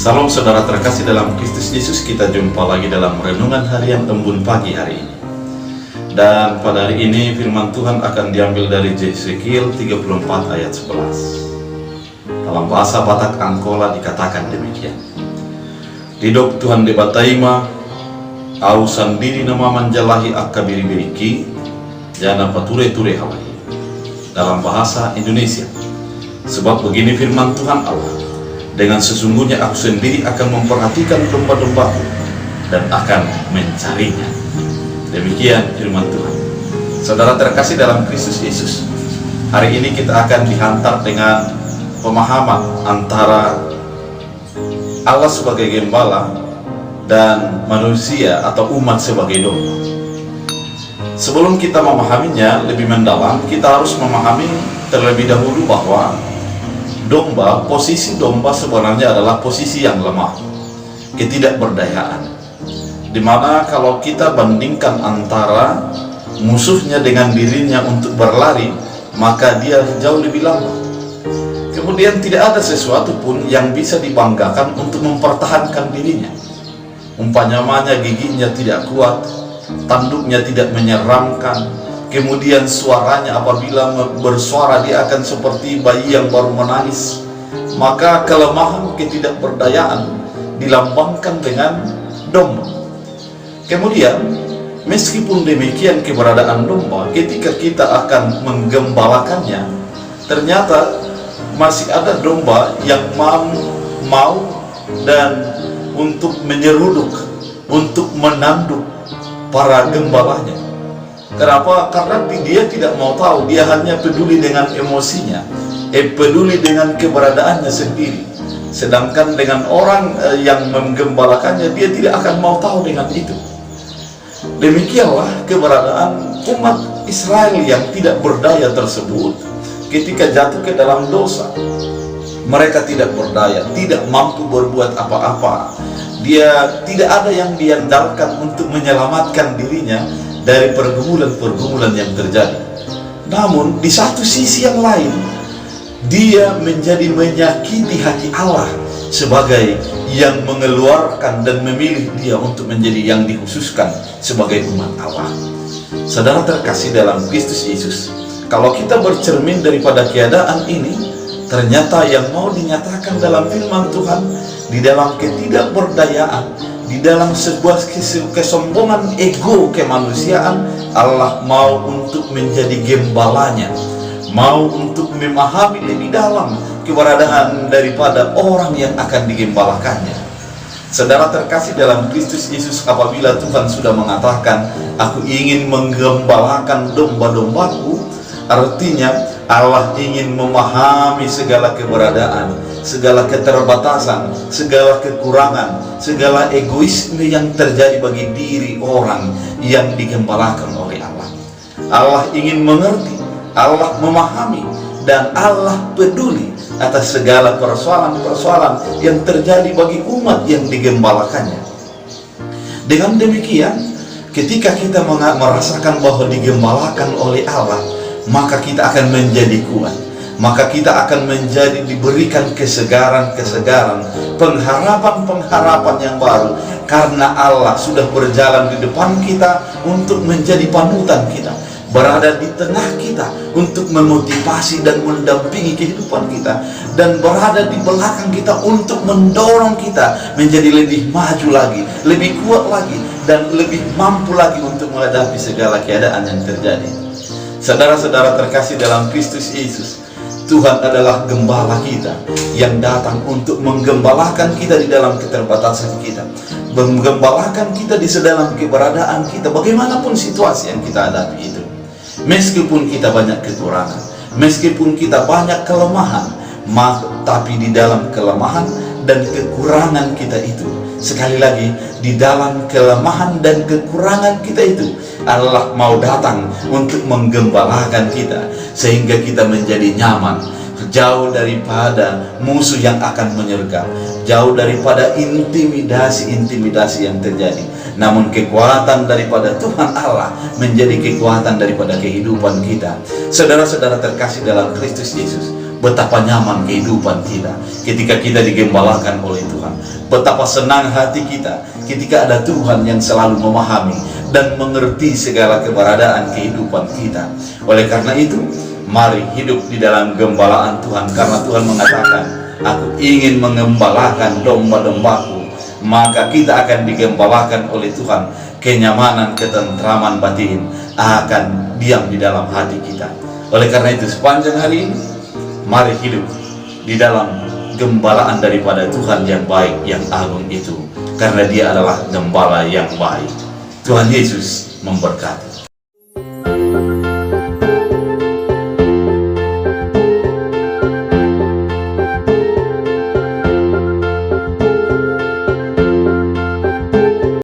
Salam saudara terkasih dalam Kristus Yesus, kita jumpa lagi dalam renungan harian embun pagi hari ini. Dan pada hari ini firman Tuhan akan diambil dari Yeskiel 34 ayat 11. Dalam bahasa Batak Angkola dikatakan demikian. Didok Tuhan de bataima, au sandiri nama manjalahi akka biri-biriki, jana pature-ture hawahi. Dalam bahasa Indonesia, sebab begini firman Tuhan Allah, dengan sesungguhnya aku sendiri akan memperhatikan domba-dombaku dan akan mencarinya. Demikian firman Tuhan. Saudara terkasih dalam Kristus Yesus, hari ini kita akan dihantar dengan pemahaman antara Allah sebagai gembala dan manusia atau umat sebagai domba. Sebelum kita memahaminya lebih mendalam, kita harus memahami terlebih dahulu bahwa posisi domba sebenarnya adalah posisi yang lemah, ketidakberdayaan. Dimana kalau kita bandingkan antara musuhnya dengan dirinya untuk berlari, maka dia jauh lebih lambat. Kemudian tidak ada sesuatu pun yang bisa dibanggakan untuk mempertahankan dirinya. Umpamanya giginya tidak kuat, tanduknya tidak menyeramkan, kemudian suaranya apabila bersuara dia akan seperti bayi yang baru menangis. Maka kelemahan, ketidakberdayaan dilambangkan dengan domba. Kemudian meskipun demikian keberadaan domba, ketika kita akan menggembalakannya, ternyata masih ada domba yang mau dan untuk menyeruduk, untuk menanduk para gembalanya. Kenapa? Karena dia tidak mau tahu, dia hanya peduli dengan emosinya, peduli dengan keberadaannya sendiri. Sedangkan dengan orang yang menggembalakannya, dia tidak akan mau tahu dengan itu. Demikianlah keberadaan umat Israel yang tidak berdaya tersebut ketika jatuh ke dalam dosa. Mereka tidak berdaya, tidak mampu berbuat apa-apa. Dia tidak ada yang diandalkan untuk menyelamatkan dirinya dari pergumulan-pergumulan yang terjadi. Namun di satu sisi yang lain, dia menjadi menyakiti hati Allah sebagai yang mengeluarkan dan memilih dia untuk menjadi yang dikhususkan sebagai umat Allah. Saudara terkasih dalam Kristus Yesus, kalau kita bercermin daripada keadaan ini, ternyata yang mau dinyatakan dalam firman Tuhan, di dalam ketidakberdayaan, di dalam sebuah kesombongan ego kemanusiaan, Allah mau untuk menjadi gembalanya, mau untuk memahami lebih dalam keberadaan daripada orang yang akan digembalakannya. Saudara terkasih dalam Kristus Yesus, apabila Tuhan sudah mengatakan, aku ingin menggembalakan domba-dombaku, artinya Allah ingin memahami segala keberadaan, segala keterbatasan, segala kekurangan, segala egoisme yang terjadi bagi diri orang yang digembalakan oleh Allah. Allah ingin mengerti, Allah memahami, dan Allah peduli atas segala persoalan-persoalan yang terjadi bagi umat yang digembalakannya. Dengan demikian, ketika kita merasakan bahwa digembalakan oleh Allah, maka kita akan menjadi kuat, maka kita akan menjadi diberikan kesegaran-kesegaran, pengharapan-pengharapan yang baru, karena Allah sudah berjalan di depan kita untuk menjadi panutan kita, berada di tengah kita untuk memotivasi dan mendampingi kehidupan kita, dan berada di belakang kita untuk mendorong kita menjadi lebih maju lagi, lebih kuat lagi, dan lebih mampu lagi untuk menghadapi segala keadaan yang terjadi. Saudara-saudara terkasih dalam Kristus Yesus, Tuhan adalah gembala kita yang datang untuk menggembalakan kita di dalam keterbatasan kita, menggembalakan kita di dalam keberadaan kita, bagaimanapun situasi yang kita hadapi itu. Meskipun kita banyak kekurangan, meskipun kita banyak kelemahan, tapi di dalam kelemahan dan kekurangan kita itu, sekali lagi, di dalam kelemahan dan kekurangan kita itu, Allah mau datang untuk menggembalakan kita, sehingga kita menjadi nyaman, jauh daripada musuh yang akan menyergap, jauh daripada intimidasi-intimidasi yang terjadi. Namun kekuatan daripada Tuhan Allah menjadi kekuatan daripada kehidupan kita. Saudara-saudara terkasih dalam Kristus Yesus, betapa nyaman kehidupan kita ketika kita digembalakan oleh Tuhan. Betapa senang hati kita ketika ada Tuhan yang selalu memahami dan mengerti segala keberadaan kehidupan kita. Oleh karena itu, mari hidup di dalam gembalaan Tuhan, karena Tuhan mengatakan, aku ingin mengembalakan domba-dombaku. Maka kita akan digembalakan oleh Tuhan. Kenyamanan, ketentraman batin akan diam di dalam hati kita. Oleh karena itu, sepanjang hari ini, mari hidup di dalam gembalaan daripada Tuhan yang baik, yang agung itu, karena Dia adalah gembala yang baik. Tuhan Yesus memberkati.